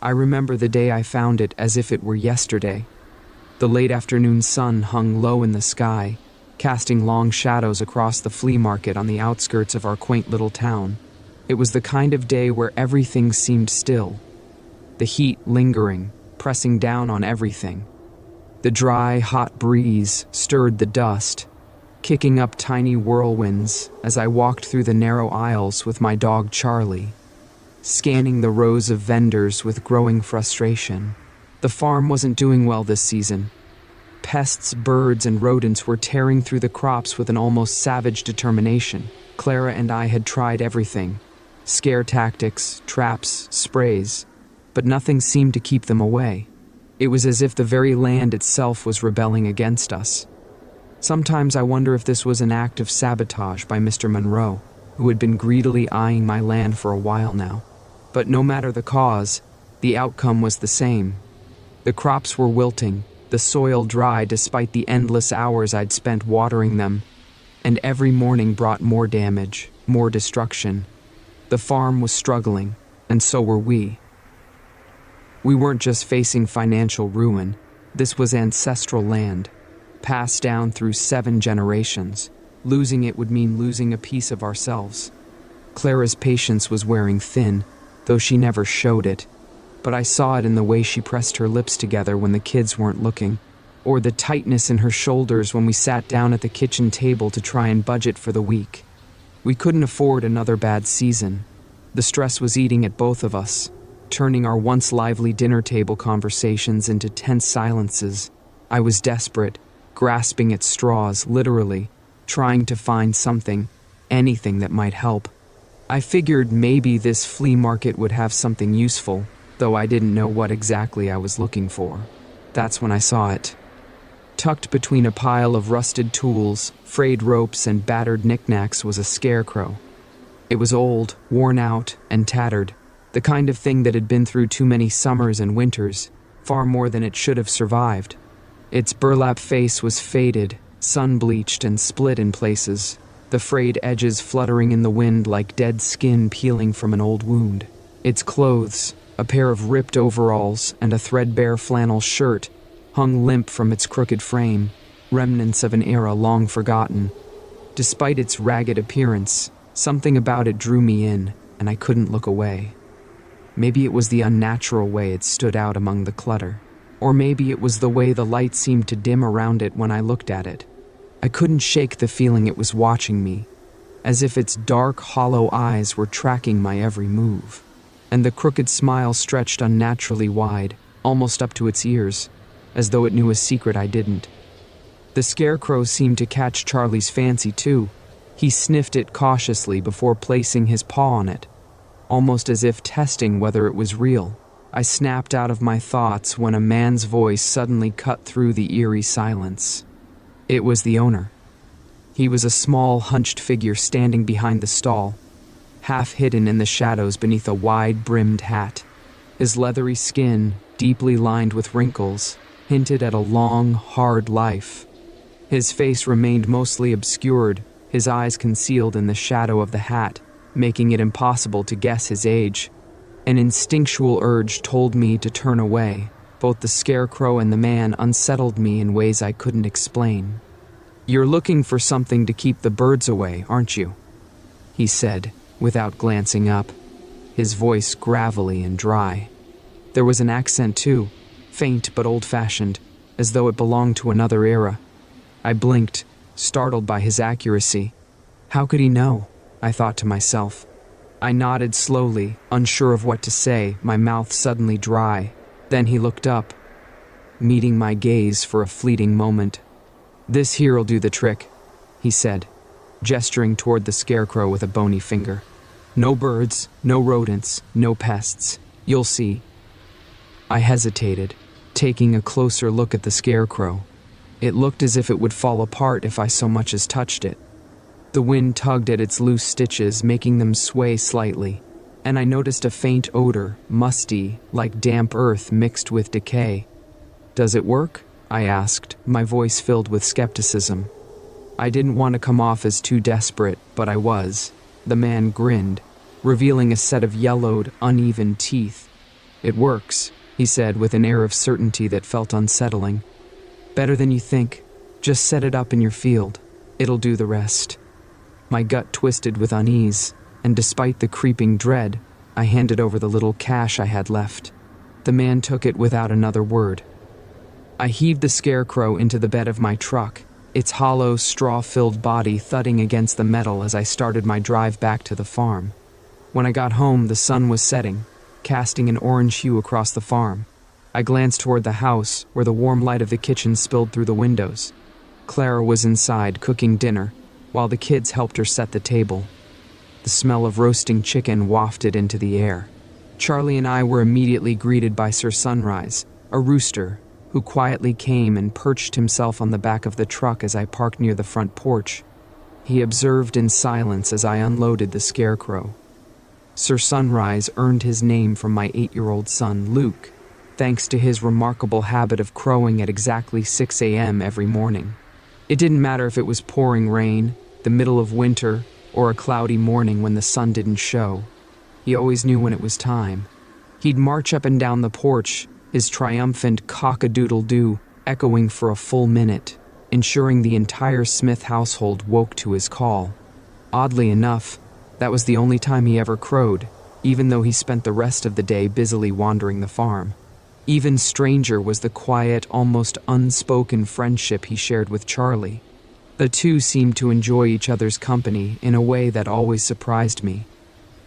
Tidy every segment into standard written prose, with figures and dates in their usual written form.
I remember the day I found it as if it were yesterday. The late afternoon sun hung low in the sky, casting long shadows across the flea market on the outskirts of our quaint little town. It was the kind of day where everything seemed still, the heat lingering, pressing down on everything. The dry, hot breeze stirred the dust, kicking up tiny whirlwinds as I walked through the narrow aisles with my dog Charlie, scanning the rows of vendors with growing frustration. The farm wasn't doing well this season. Pests, birds, and rodents were tearing through the crops with an almost savage determination. Clara and I had tried everything: scare tactics, traps, sprays, but nothing seemed to keep them away. It was as if the very land itself was rebelling against us. Sometimes I wonder if this was an act of sabotage by Mr. Monroe, who had been greedily eyeing my land for a while now. But no matter the cause, the outcome was the same. The crops were wilting, the soil dry despite the endless hours I'd spent watering them, and every morning brought more damage, more destruction. The farm was struggling, and so were we. We weren't just facing financial ruin. This was ancestral land, passed down through 7 generations. Losing it would mean losing a piece of ourselves. Clara's patience was wearing thin, though she never showed it. But I saw it in the way she pressed her lips together when the kids weren't looking, or the tightness in her shoulders when we sat down at the kitchen table to try and budget for the week. We couldn't afford another bad season. The stress was eating at both of us, turning our once lively dinner table conversations into tense silences. I was desperate, grasping at straws, literally, trying to find something, anything that might help. I figured maybe this flea market would have something useful, though I didn't know what exactly I was looking for. That's when I saw it. Tucked between a pile of rusted tools, frayed ropes, and battered knickknacks was a scarecrow. It was old, worn out, and tattered, the kind of thing that had been through too many summers and winters, far more than it should have survived. Its burlap face was faded, sun-bleached, and split in places, the frayed edges fluttering in the wind like dead skin peeling from an old wound. Its clothes, a pair of ripped overalls and a threadbare flannel shirt, hung limp from its crooked frame, remnants of an era long forgotten. Despite its ragged appearance, something about it drew me in, and I couldn't look away. Maybe it was the unnatural way it stood out among the clutter, or maybe it was the way the light seemed to dim around it when I looked at it. I couldn't shake the feeling it was watching me, as if its dark, hollow eyes were tracking my every move, and the crooked smile stretched unnaturally wide, almost up to its ears, as though it knew a secret I didn't. The scarecrow seemed to catch Charlie's fancy too. He sniffed it cautiously before placing his paw on it, almost as if testing whether it was real. I snapped out of my thoughts when a man's voice suddenly cut through the eerie silence. It was the owner. He was a small, hunched figure standing behind the stall, half hidden in the shadows beneath a wide-brimmed hat. His leathery skin, deeply lined with wrinkles, hinted at a long, hard life. His face remained mostly obscured, his eyes concealed in the shadow of the hat, making it impossible to guess his age. An instinctual urge told me to turn away. Both the scarecrow and the man unsettled me in ways I couldn't explain. "You're looking for something to keep the birds away, aren't you?" he said, without glancing up, his voice gravelly and dry. There was an accent too, faint but old-fashioned, as though it belonged to another era. I blinked, startled by his accuracy. How could he know? I thought to myself. I nodded slowly, unsure of what to say, my mouth suddenly dry. Then he looked up, meeting my gaze for a fleeting moment. "This here'll do the trick," he said, gesturing toward the scarecrow with a bony finger. "No birds, no rodents, no pests. You'll see." I hesitated, taking a closer look at the scarecrow. It looked as if it would fall apart if I so much as touched it. The wind tugged at its loose stitches, making them sway slightly, and I noticed a faint odor, musty, like damp earth mixed with decay. "Does it work?" I asked, my voice filled with skepticism. I didn't want to come off as too desperate, but I was. The man grinned, revealing a set of yellowed, uneven teeth. "It works," he said with an air of certainty that felt unsettling. "Better than you think. Just set it up in your field. It'll do the rest." My gut twisted with unease, and despite the creeping dread, I handed over the little cash I had left. The man took it without another word. I heaved the scarecrow into the bed of my truck, its hollow, straw-filled body thudding against the metal as I started my drive back to the farm. When I got home, the sun was setting, casting an orange hue across the farm. I glanced toward the house, where the warm light of the kitchen spilled through the windows. Clara was inside, cooking dinner, while the kids helped her set the table. The smell of roasting chicken wafted into the air. Charlie and I were immediately greeted by Sir Sunrise, a rooster, who quietly came and perched himself on the back of the truck as I parked near the front porch. He observed in silence as I unloaded the scarecrow. Sir Sunrise earned his name from my 8-year-old son, Luke, thanks to his remarkable habit of crowing at exactly 6 a.m. every morning. It didn't matter if it was pouring rain, the middle of winter, or a cloudy morning when the sun didn't show. He always knew when it was time. He'd march up and down the porch, his triumphant cock-a-doodle-doo echoing for a full minute, ensuring the entire Smith household woke to his call. Oddly enough, that was the only time he ever crowed, even though he spent the rest of the day busily wandering the farm. Even stranger was the quiet, almost unspoken friendship he shared with Charlie. The two seemed to enjoy each other's company in a way that always surprised me.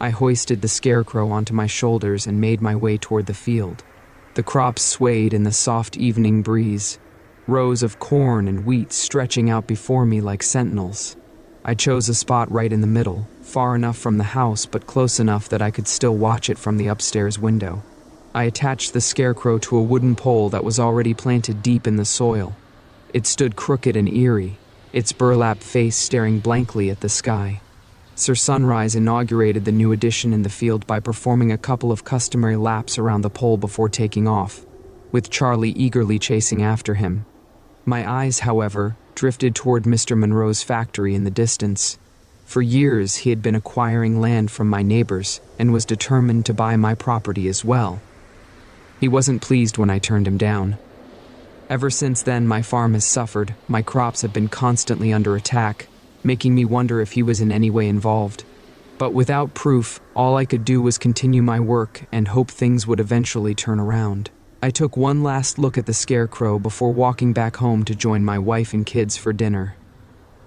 I hoisted the scarecrow onto my shoulders and made my way toward the field. The crops swayed in the soft evening breeze, rows of corn and wheat stretching out before me like sentinels. I chose a spot right in the middle, far enough from the house but close enough that I could still watch it from the upstairs window. I attached the scarecrow to a wooden pole that was already planted deep in the soil. It stood crooked and eerie, its burlap face staring blankly at the sky. Sir Sunrise inaugurated the new addition in the field by performing a couple of customary laps around the pole before taking off, with Charlie eagerly chasing after him. My eyes, however, drifted toward Mr. Monroe's factory in the distance. For years, he had been acquiring land from my neighbors and was determined to buy my property as well. He wasn't pleased when I turned him down. Ever since then, my farm has suffered. My crops have been constantly under attack, making me wonder if he was in any way involved. But without proof, all I could do was continue my work and hope things would eventually turn around. I took one last look at the scarecrow before walking back home to join my wife and kids for dinner.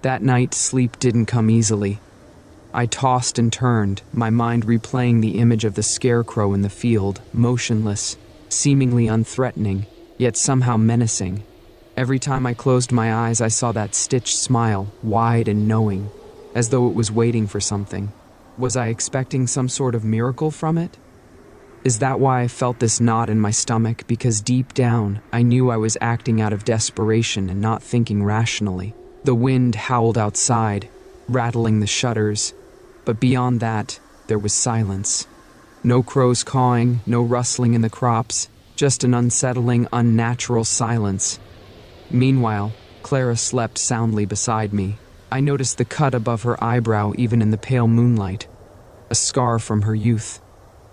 That night, sleep didn't come easily. I tossed and turned, my mind replaying the image of the scarecrow in the field, motionless, seemingly unthreatening, yet somehow menacing. Every time I closed my eyes, I saw that stitched smile, wide and knowing, as though it was waiting for something. Was I expecting some sort of miracle from it? Is that why I felt this knot in my stomach? Because deep down, I knew I was acting out of desperation and not thinking rationally. The wind howled outside, rattling the shutters, but beyond that, there was silence. No crows cawing, no rustling in the crops, just an unsettling, unnatural silence. Meanwhile, Clara slept soundly beside me. I noticed the cut above her eyebrow even in the pale moonlight, a scar from her youth.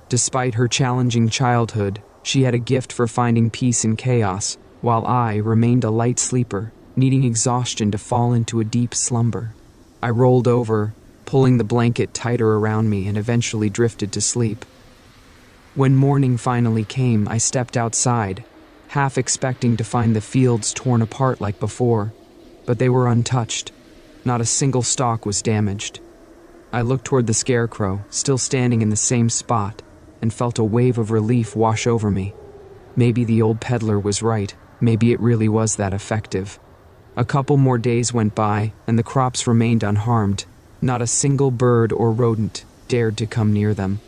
Despite her challenging childhood, she had a gift for finding peace in chaos, while I remained a light sleeper, needing exhaustion to fall into a deep slumber. I rolled over, pulling the blanket tighter around me, and eventually drifted to sleep. When morning finally came, I stepped outside, half expecting to find the fields torn apart like before, but they were untouched. Not a single stalk was damaged. I looked toward the scarecrow, still standing in the same spot, and felt a wave of relief wash over me. Maybe the old peddler was right. Maybe it really was that effective. A couple more days went by, and the crops remained unharmed. Not a single bird or rodent dared to come near them.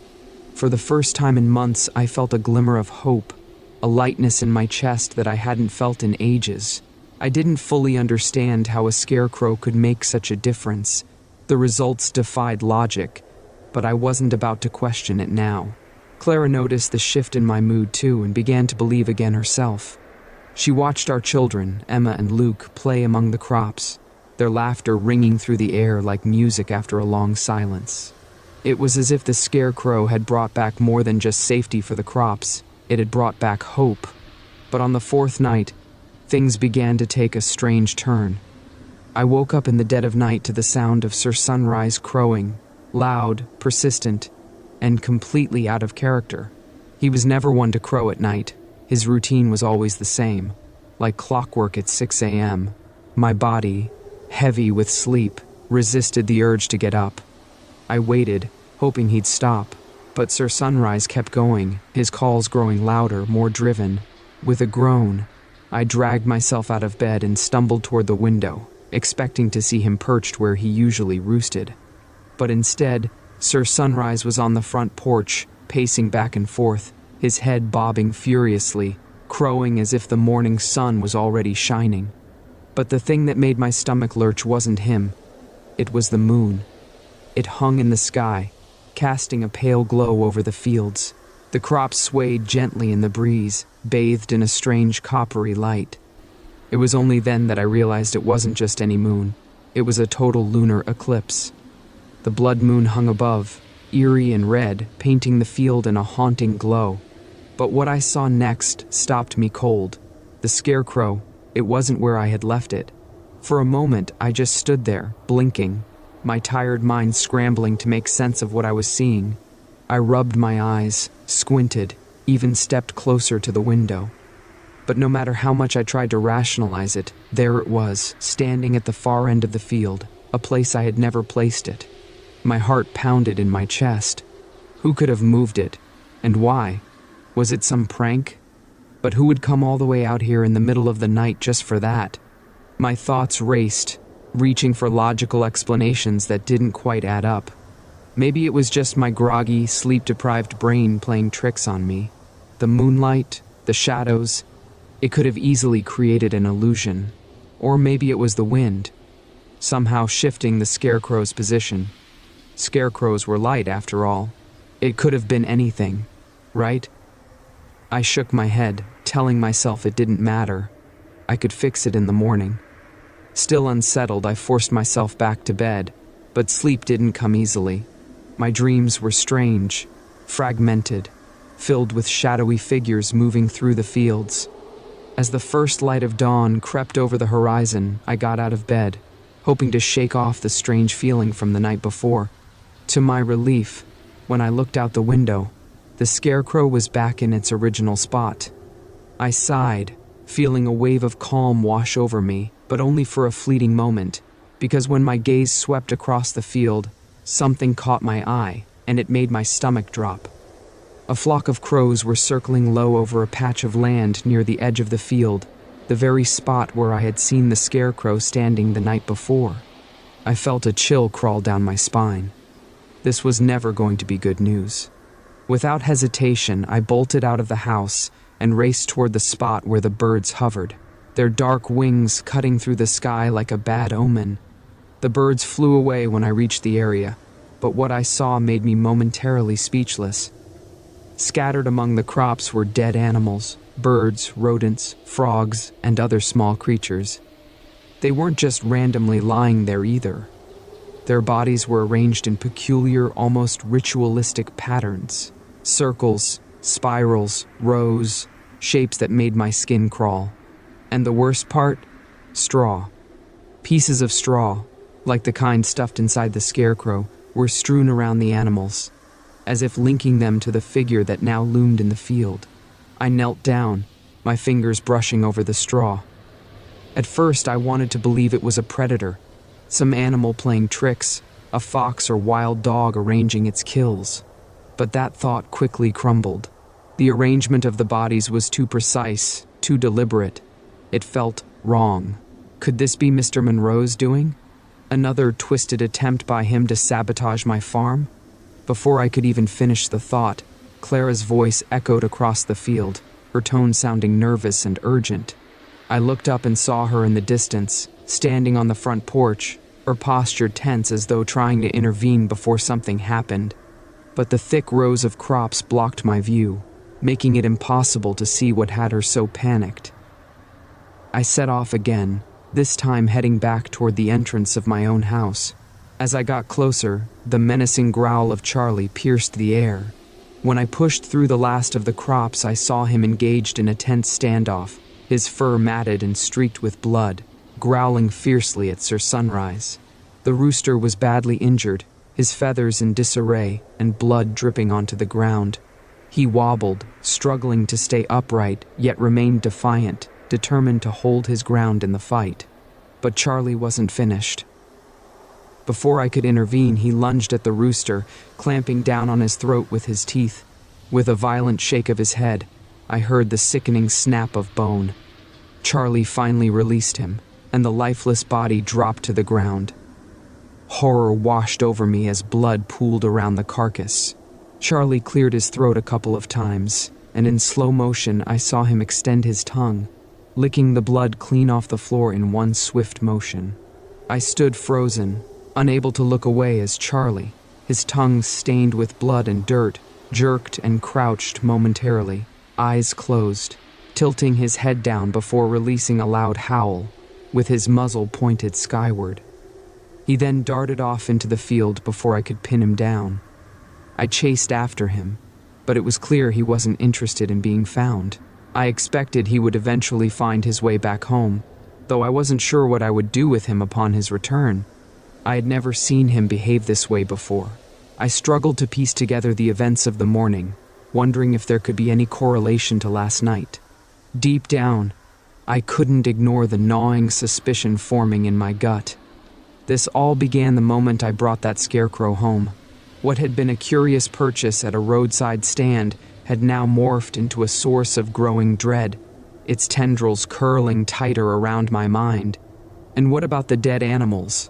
For the first time in months, I felt a glimmer of hope, a lightness in my chest that I hadn't felt in ages. I didn't fully understand how a scarecrow could make such a difference. The results defied logic, but I wasn't about to question it now. Clara noticed the shift in my mood too and began to believe again herself. She watched our children, Emma and Luke, play among the crops, their laughter ringing through the air like music after a long silence. It was as if the scarecrow had brought back more than just safety for the crops. It had brought back hope. But on the fourth night, things began to take a strange turn. I woke up in the dead of night to the sound of Sir Sunrise crowing, loud, persistent, and completely out of character. He was never one to crow at night. His routine was always the same, like clockwork at 6 a.m. My body, heavy with sleep, resisted the urge to get up. I waited, hoping he'd stop, but Sir Sunrise kept going, his calls growing louder, more driven. With a groan, I dragged myself out of bed and stumbled toward the window, expecting to see him perched where he usually roosted. But instead, Sir Sunrise was on the front porch, pacing back and forth, his head bobbing furiously, crowing as if the morning sun was already shining. But the thing that made my stomach lurch wasn't him. It was the moon. It hung in the sky, casting a pale glow over the fields. The crops swayed gently in the breeze, bathed in a strange coppery light. It was only then that I realized it wasn't just any moon. It was a total lunar eclipse. The blood moon hung above, eerie and red, painting the field in a haunting glow. But what I saw next stopped me cold. The scarecrow, it wasn't where I had left it. For a moment, I just stood there, blinking, my tired mind scrambling to make sense of what I was seeing. I rubbed my eyes, squinted, even stepped closer to the window. But no matter how much I tried to rationalize it, there it was, standing at the far end of the field, a place I had never placed it. My heart pounded in my chest. Who could have moved it? And why? Was it some prank? But who would come all the way out here in the middle of the night just for that? My thoughts raced, reaching for logical explanations that didn't quite add up. Maybe it was just my groggy, sleep-deprived brain playing tricks on me. The moonlight, the shadows, it could have easily created an illusion. Or maybe it was the wind, somehow shifting the scarecrow's position. Scarecrows were light, after all. It could have been anything, right? I shook my head, telling myself it didn't matter. I could fix it in the morning. Still unsettled, I forced myself back to bed, but sleep didn't come easily. My dreams were strange, fragmented, filled with shadowy figures moving through the fields. As the first light of dawn crept over the horizon, I got out of bed, hoping to shake off the strange feeling from the night before. To my relief, when I looked out the window, the scarecrow was back in its original spot. I sighed, feeling a wave of calm wash over me, but only for a fleeting moment, because when my gaze swept across the field, something caught my eye, and it made my stomach drop. A flock of crows were circling low over a patch of land near the edge of the field, the very spot where I had seen the scarecrow standing the night before. I felt a chill crawl down my spine. This was never going to be good news. Without hesitation, I bolted out of the house and raced toward the spot where the birds hovered, their dark wings cutting through the sky like a bad omen. The birds flew away when I reached the area, but what I saw made me momentarily speechless. Scattered among the crops were dead animals, birds, rodents, frogs, and other small creatures. They weren't just randomly lying there either. Their bodies were arranged in peculiar, almost ritualistic patterns. Circles, spirals, rows, shapes that made my skin crawl. And the worst part? Straw. Pieces of straw, like the kind stuffed inside the scarecrow, were strewn around the animals, as if linking them to the figure that now loomed in the field. I knelt down, my fingers brushing over the straw. At first, I wanted to believe it was a predator, some animal playing tricks, a fox or wild dog arranging its kills. But that thought quickly crumbled. The arrangement of the bodies was too precise, too deliberate. It felt wrong. Could this be Mr. Monroe's doing? Another twisted attempt by him to sabotage my farm? Before I could even finish the thought, Clara's voice echoed across the field, her tone sounding nervous and urgent. I looked up and saw her in the distance, standing on the front porch, her posture tense as though trying to intervene before something happened. But the thick rows of crops blocked my view, making it impossible to see what had her so panicked. I set off again, this time heading back toward the entrance of my own house. As I got closer, the menacing growl of Charlie pierced the air. When I pushed through the last of the crops, I saw him engaged in a tense standoff, his fur matted and streaked with blood, growling fiercely at Sir Sunrise. The rooster was badly injured, his feathers in disarray and blood dripping onto the ground. He wobbled, struggling to stay upright, yet remained defiant, determined to hold his ground in the fight. But Charlie wasn't finished. Before I could intervene, he lunged at the rooster, clamping down on his throat with his teeth. With a violent shake of his head, I heard the sickening snap of bone. Charlie finally released him, and the lifeless body dropped to the ground. Horror washed over me as blood pooled around the carcass. Charlie cleared his throat a couple of times, and in slow motion I saw him extend his tongue, licking the blood clean off the floor in one swift motion. I stood frozen, unable to look away as Charlie, his tongue stained with blood and dirt, jerked and crouched momentarily, eyes closed, tilting his head down before releasing a loud howl, with his muzzle pointed skyward. He then darted off into the field before I could pin him down. I chased after him, but it was clear he wasn't interested in being found. I expected he would eventually find his way back home, though I wasn't sure what I would do with him upon his return. I had never seen him behave this way before. I struggled to piece together the events of the morning, wondering if there could be any correlation to last night. Deep down, I couldn't ignore the gnawing suspicion forming in my gut. This all began the moment I brought that scarecrow home. What had been a curious purchase at a roadside stand had now morphed into a source of growing dread, its tendrils curling tighter around my mind. And what about the dead animals?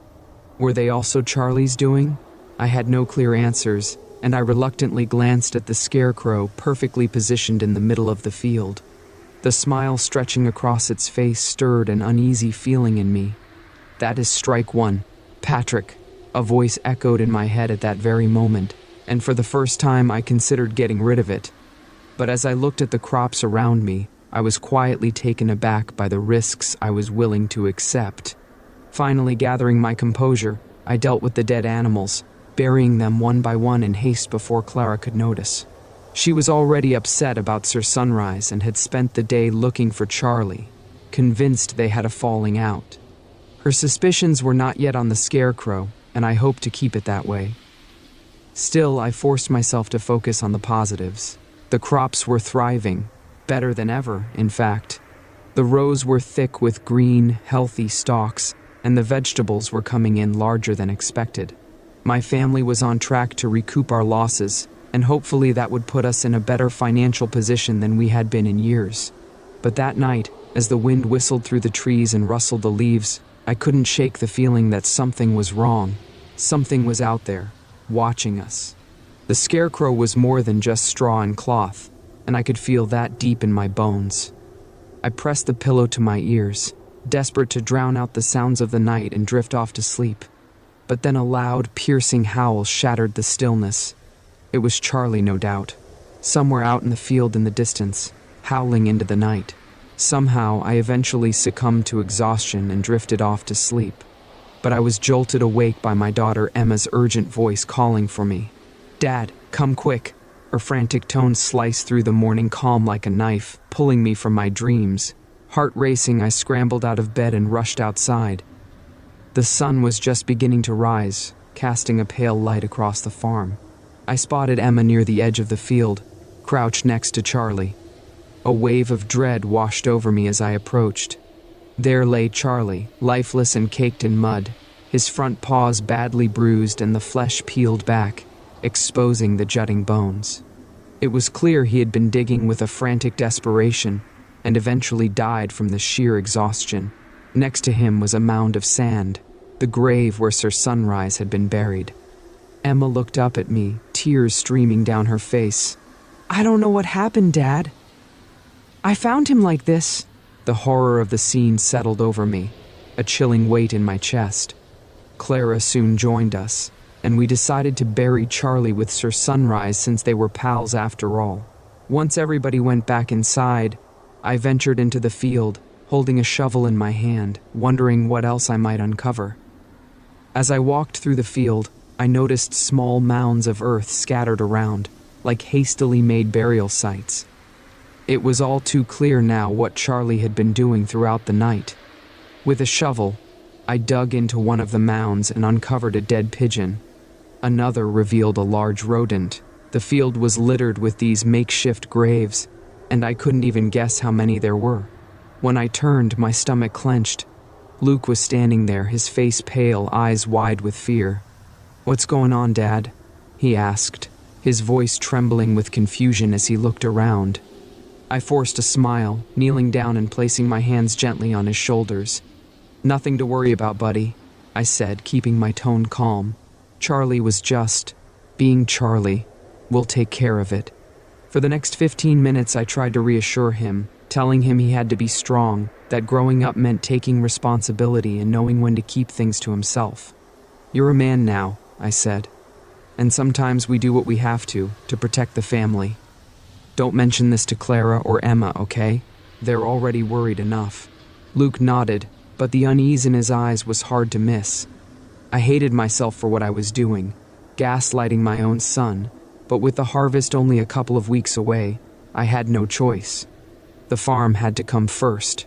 Were they also Charlie's doing? I had no clear answers, and I reluctantly glanced at the scarecrow perfectly positioned in the middle of the field. The smile stretching across its face stirred an uneasy feeling in me. "That is strike one, Patrick," a voice echoed in my head at that very moment, and for the first time I considered getting rid of it. But as I looked at the crops around me, I was quietly taken aback by the risks I was willing to accept. Finally gathering my composure, I dealt with the dead animals, burying them one by one in haste before Clara could notice. She was already upset about Sir Sunrise and had spent the day looking for Charlie, convinced they had a falling out. Her suspicions were not yet on the scarecrow, and I hoped to keep it that way. Still, I forced myself to focus on the positives. The crops were thriving, better than ever, in fact. The rows were thick with green, healthy stalks, and the vegetables were coming in larger than expected. My family was on track to recoup our losses, and hopefully that would put us in a better financial position than we had been in years. But that night, as the wind whistled through the trees and rustled the leaves, I couldn't shake the feeling that something was wrong. Something was out there, watching us. The scarecrow was more than just straw and cloth, and I could feel that deep in my bones. I pressed the pillow to my ears, desperate to drown out the sounds of the night and drift off to sleep. But then a loud, piercing howl shattered the stillness. It was Charlie, no doubt, somewhere out in the field in the distance, howling into the night. Somehow, I eventually succumbed to exhaustion and drifted off to sleep. But I was jolted awake by my daughter Emma's urgent voice calling for me. "Dad, come quick." Her frantic tones sliced through the morning calm like a knife, pulling me from my dreams. Heart racing, I scrambled out of bed and rushed outside. The sun was just beginning to rise, casting a pale light across the farm. I spotted Emma near the edge of the field, crouched next to Charlie. A wave of dread washed over me as I approached. There lay Charlie, lifeless and caked in mud, his front paws badly bruised and the flesh peeled back, exposing the jutting bones. It was clear he had been digging with a frantic desperation and eventually died from the sheer exhaustion. Next to him was a mound of sand, the grave where Sir Sunrise had been buried. Emma looked up at me, tears streaming down her face. "I don't know what happened, Dad. I found him like this." The horror of the scene settled over me, a chilling weight in my chest. Clara soon joined us, and we decided to bury Charlie with Sir Sunrise since they were pals after all. Once everybody went back inside, I ventured into the field, holding a shovel in my hand, wondering what else I might uncover. As I walked through the field, I noticed small mounds of earth scattered around, like hastily made burial sites. It was all too clear now what Charlie had been doing throughout the night. With a shovel, I dug into one of the mounds and uncovered a dead pigeon. Another revealed a large rodent. The field was littered with these makeshift graves, and I couldn't even guess how many there were. When I turned, my stomach clenched. Luke was standing there, his face pale, eyes wide with fear. "What's going on, Dad?" he asked, his voice trembling with confusion as he looked around. I forced a smile, kneeling down and placing my hands gently on his shoulders. "Nothing to worry about, buddy," I said, keeping my tone calm. "Charlie was just being Charlie. We'll take care of it." For the next 15 minutes I tried to reassure him, telling him he had to be strong, that growing up meant taking responsibility and knowing when to keep things to himself. "You're a man now," I said, "and sometimes we do what we have to protect the family. Don't mention this to Clara or Emma, okay? They're already worried enough." Luke nodded, but the unease in his eyes was hard to miss. I hated myself for what I was doing, gaslighting my own son, but with the harvest only a couple of weeks away, I had no choice. The farm had to come first.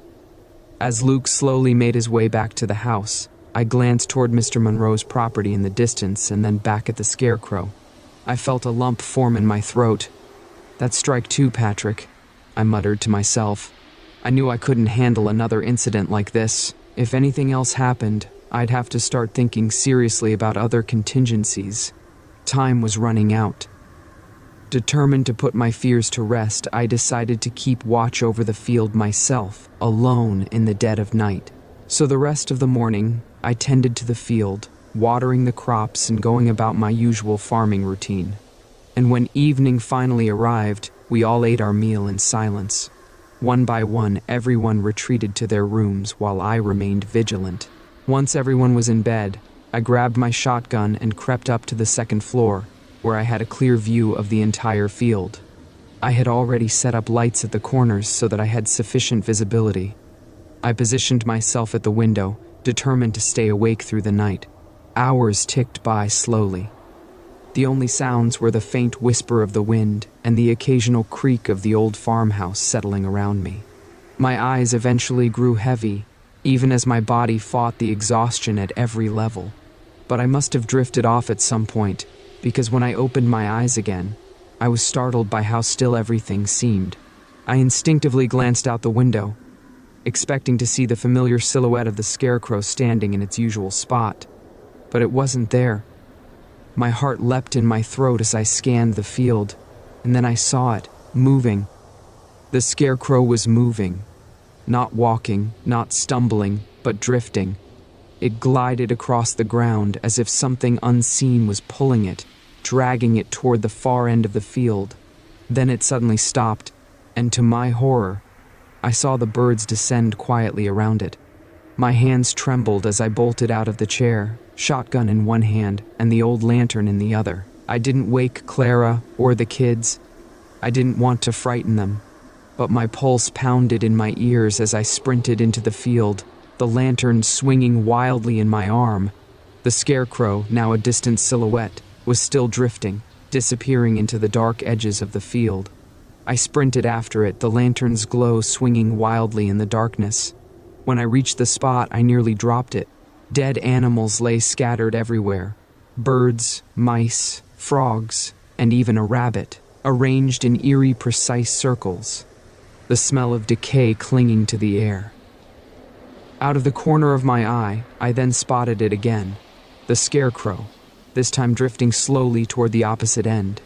As Luke slowly made his way back to the house, I glanced toward Mr. Monroe's property in the distance and then back at the scarecrow. I felt a lump form in my throat. "That's strike two, Patrick," I muttered to myself. I knew I couldn't handle another incident like this. If anything else happened, I'd have to start thinking seriously about other contingencies. Time was running out. Determined to put my fears to rest, I decided to keep watch over the field myself, alone in the dead of night. So the rest of the morning, I tended to the field, watering the crops and going about my usual farming routine. And when evening finally arrived, we all ate our meal in silence. One by one, everyone retreated to their rooms while I remained vigilant. Once everyone was in bed, I grabbed my shotgun and crept up to the second floor, where I had a clear view of the entire field. I had already set up lights at the corners so that I had sufficient visibility. I positioned myself at the window, determined to stay awake through the night. Hours ticked by slowly. The only sounds were the faint whisper of the wind and the occasional creak of the old farmhouse settling around me. My eyes eventually grew heavy, even as my body fought the exhaustion at every level. But I must have drifted off at some point, because when I opened my eyes again, I was startled by how still everything seemed. I instinctively glanced out the window, expecting to see the familiar silhouette of the scarecrow standing in its usual spot. But it wasn't there. My heart leapt in my throat as I scanned the field, and then I saw it, moving. The scarecrow was moving. Not walking, not stumbling, but drifting. It glided across the ground as if something unseen was pulling it, dragging it toward the far end of the field. Then it suddenly stopped, and to my horror, I saw the birds descend quietly around it. My hands trembled as I bolted out of the chair, shotgun in one hand and the old lantern in the other. I didn't wake Clara or the kids. I didn't want to frighten them, but my pulse pounded in my ears as I sprinted into the field, the lantern swinging wildly in my arm. The scarecrow, now a distant silhouette, was still drifting, disappearing into the dark edges of the field. I sprinted after it, the lantern's glow swinging wildly in the darkness. When I reached the spot, I nearly dropped it. Dead animals lay scattered everywhere. Birds, mice, frogs, and even a rabbit, arranged in eerie, precise circles. The smell of decay clinging to the air. Out of the corner of my eye, I then spotted it again. The scarecrow, this time drifting slowly toward the opposite end.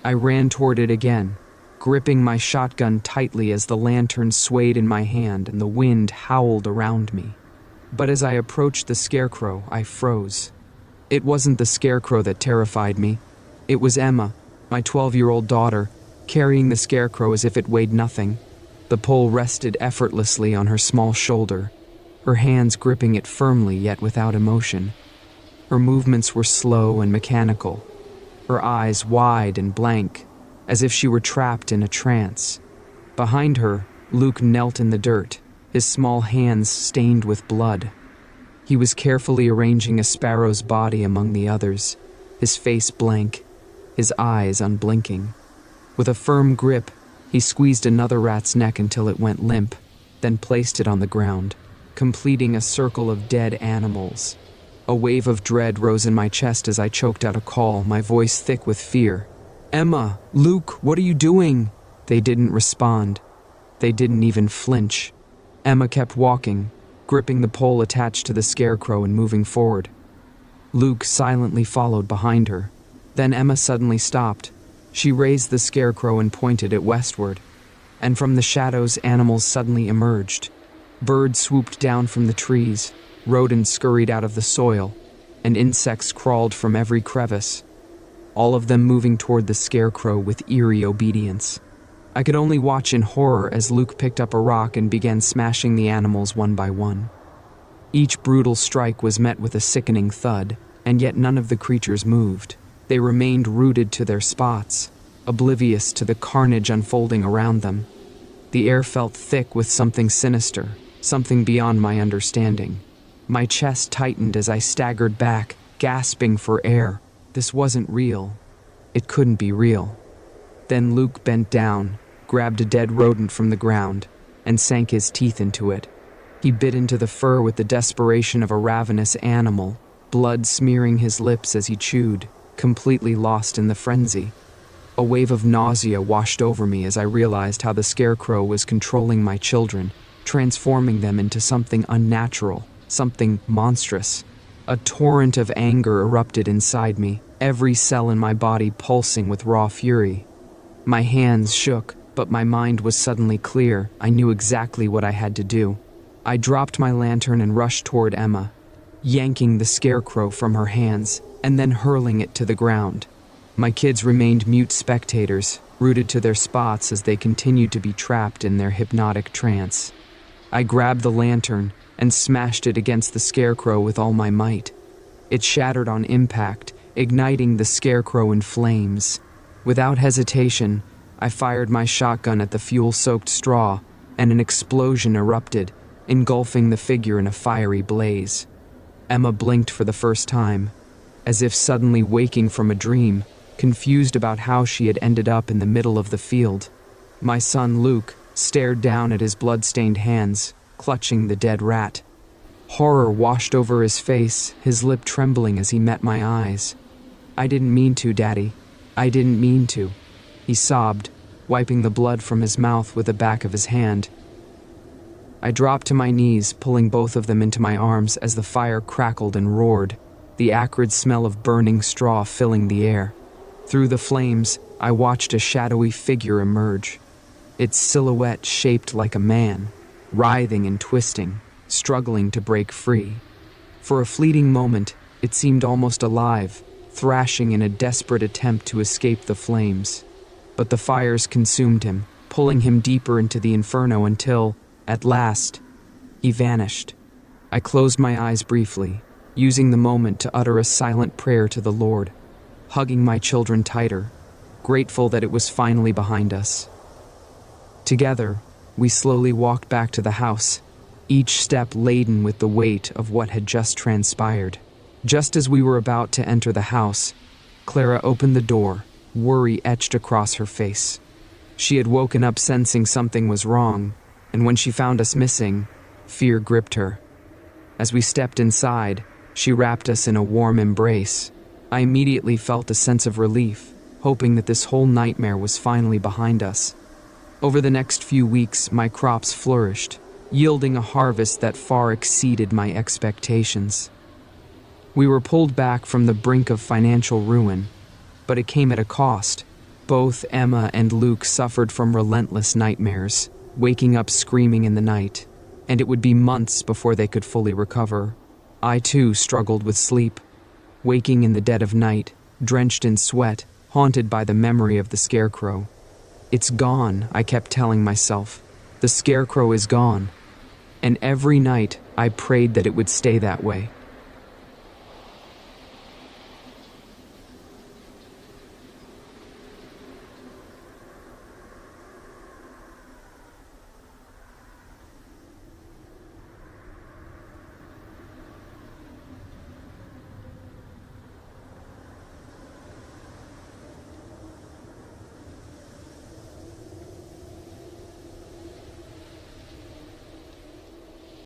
I ran toward it again, gripping my shotgun tightly as the lantern swayed in my hand and the wind howled around me. But as I approached the scarecrow, I froze. It wasn't the scarecrow that terrified me. It was Emma, my 12-year-old daughter, carrying the scarecrow as if it weighed nothing. The pole rested effortlessly on her small shoulder, her hands gripping it firmly yet without emotion. Her movements were slow and mechanical, her eyes wide and blank, as if she were trapped in a trance. Behind her, Luke knelt in the dirt, his small hands stained with blood. He was carefully arranging a sparrow's body among the others, his face blank, his eyes unblinking. With a firm grip, he squeezed another rat's neck until it went limp, then placed it on the ground, completing a circle of dead animals. A wave of dread rose in my chest as I choked out a call, my voice thick with fear. "Emma! Luke, what are you doing?" They didn't respond. They didn't even flinch. Emma kept walking, gripping the pole attached to the scarecrow and moving forward. Luke silently followed behind her. Then Emma suddenly stopped. She raised the scarecrow and pointed it westward. And from the shadows, animals suddenly emerged. Birds swooped down from the trees, rodents scurried out of the soil, and insects crawled from every crevice, all of them moving toward the scarecrow with eerie obedience. I could only watch in horror as Luke picked up a rock and began smashing the animals one by one. Each brutal strike was met with a sickening thud, and yet none of the creatures moved. They remained rooted to their spots, oblivious to the carnage unfolding around them. The air felt thick with something sinister, something beyond my understanding. My chest tightened as I staggered back, gasping for air. This wasn't real. It couldn't be real. Then Luke bent down, grabbed a dead rodent from the ground, and sank his teeth into it. He bit into the fur with the desperation of a ravenous animal, blood smearing his lips as he chewed, completely lost in the frenzy. A wave of nausea washed over me as I realized how the scarecrow was controlling my children, transforming them into something unnatural, something monstrous. A torrent of anger erupted inside me, every cell in my body pulsing with raw fury. My hands shook, but my mind was suddenly clear. I knew exactly what I had to do. I dropped my lantern and rushed toward Emma, yanking the scarecrow from her hands and then hurling it to the ground. My kids remained mute spectators, rooted to their spots as they continued to be trapped in their hypnotic trance. I grabbed the lantern and smashed it against the scarecrow with all my might. It shattered on impact, igniting the scarecrow in flames. Without hesitation, I fired my shotgun at the fuel-soaked straw, and an explosion erupted, engulfing the figure in a fiery blaze. Emma blinked for the first time, as if suddenly waking from a dream, confused about how she had ended up in the middle of the field. My son Luke stared down at his blood-stained hands, clutching the dead rat. Horror washed over his face, his lip trembling as he met my eyes. "I didn't mean to, Daddy. I didn't mean to," he sobbed, wiping the blood from his mouth with the back of his hand. I dropped to my knees, pulling both of them into my arms as the fire crackled and roared, the acrid smell of burning straw filling the air. Through the flames, I watched a shadowy figure emerge, its silhouette shaped like a man, writhing and twisting, struggling to break free. For a fleeting moment, it seemed almost alive, thrashing in a desperate attempt to escape the flames. But the fires consumed him, pulling him deeper into the inferno until, at last, he vanished. I closed my eyes briefly, using the moment to utter a silent prayer to the Lord, hugging my children tighter, grateful that it was finally behind us. Together, we slowly walked back to the house, each step laden with the weight of what had just transpired. Just as we were about to enter the house, Clara opened the door, worry etched across her face. She had woken up sensing something was wrong, and when she found us missing, fear gripped her. As we stepped inside, she wrapped us in a warm embrace. I immediately felt a sense of relief, hoping that this whole nightmare was finally behind us. Over the next few weeks, my crops flourished, yielding a harvest that far exceeded my expectations. We were pulled back from the brink of financial ruin, but it came at a cost. Both Emma and Luke suffered from relentless nightmares, waking up screaming in the night, and it would be months before they could fully recover. I too struggled with sleep, waking in the dead of night, drenched in sweat, haunted by the memory of the scarecrow. "It's gone," I kept telling myself. "The scarecrow is gone." And every night, I prayed that it would stay that way.